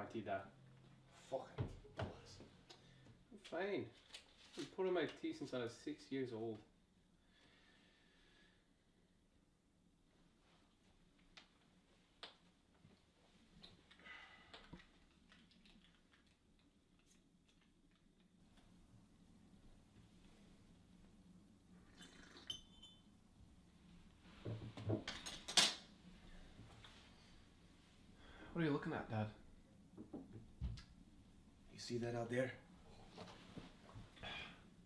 my tea, Dad. Fucking bollocks. I'm fine. I've been pouring my tea since I was 6 years old. What are you looking at, Dad? You see that out there?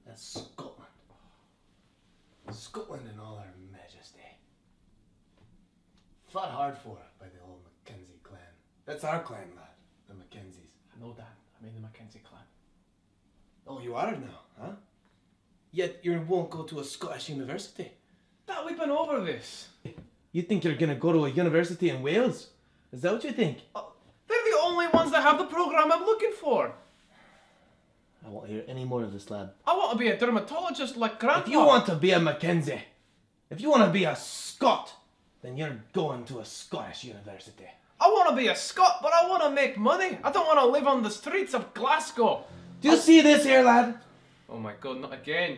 That's Scotland. Scotland in all her majesty. Fought hard for by the old Mackenzie clan. That's our clan, lad. The Mackenzies. I know, Dad. I'm in the Mackenzie clan. Oh, you are now, huh? Yet you won't go to a Scottish university. Dad, we've been over this. You think you're gonna go to a university in Wales? Is that what you think? They're the only ones that have the programme I'm looking for. I won't hear any more of this, lad. I want to be a dermatologist like Grandpa. If you want to be a Mackenzie, if you want to be a Scot, then you're going to a Scottish university. I want to be a Scot, but I want to make money. I don't want to live on the streets of Glasgow. Do you see this here, lad? Oh my God, not again.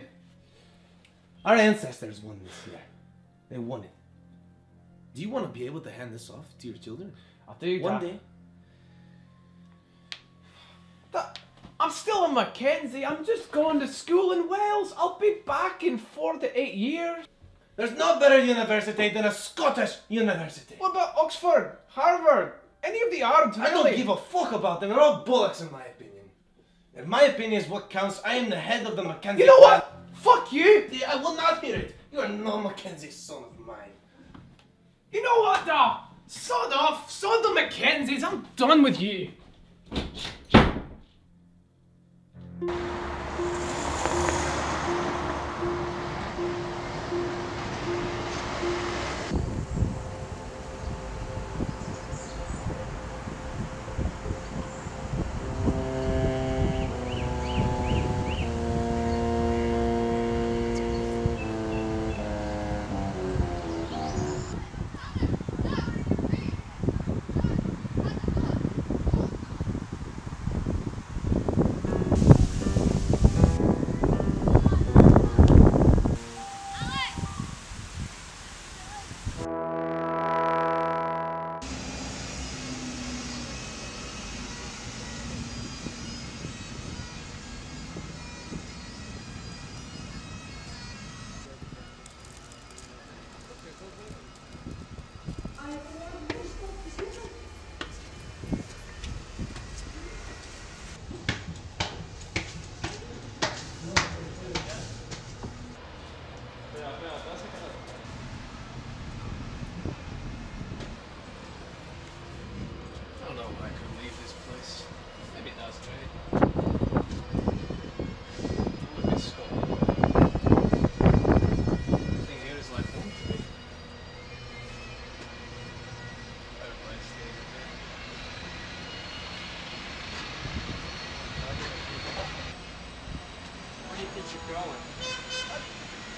Our ancestors won this year. They won it. Do you want to be able to hand this off to your children? I do, One Dad. day. Dad, I'm still in Mackenzie. I'm just going to school in Wales. I'll be back in 4 to 8 years. There's no better university than a Scottish university. What about Oxford, Harvard, any of the Arabs, really? I don't give a fuck about them. They're all bollocks in my opinion. If my opinion is what counts, I am the head of the Mackenzie. You know clan. what? Fuck you! I will not hear it. You are no Mackenzie son of mine. You know what, Dad? Sod off. Sod the Mackenzies. I'm done with you.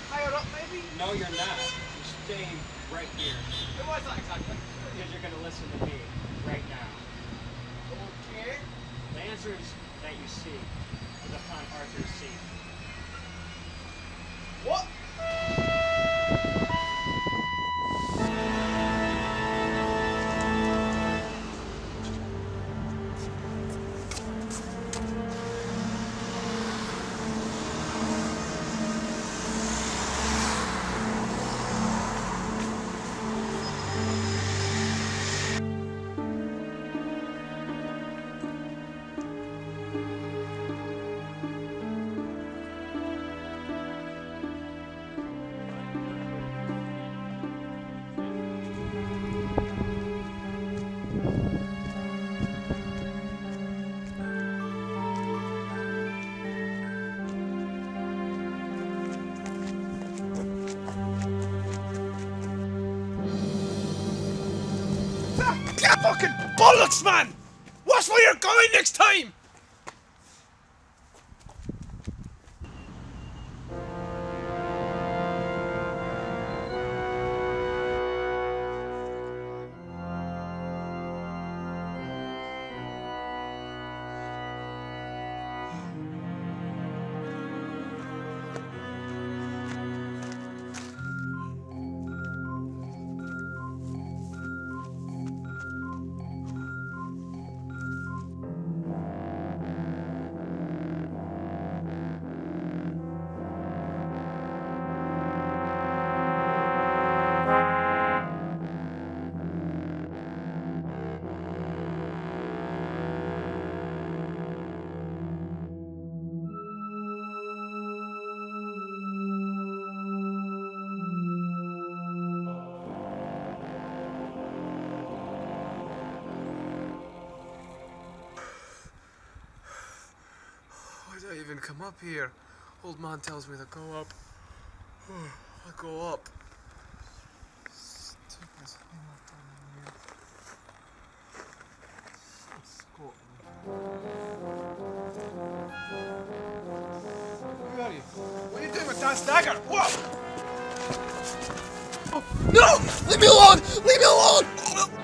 Higher up, maybe? No, you're not. You're staying right here. Why is that exactly? Because you're going to listen to me right now. Okay. The answers that you seek is upon Arthur's seat. What? Fucking bollocks, man! Watch where you're going next time! even come up here. Old man tells me to go up. I go up. Stupid thing I've done in here. Who are you? What are you doing with that dagger? What? Oh, no! Leave me alone! Leave me alone!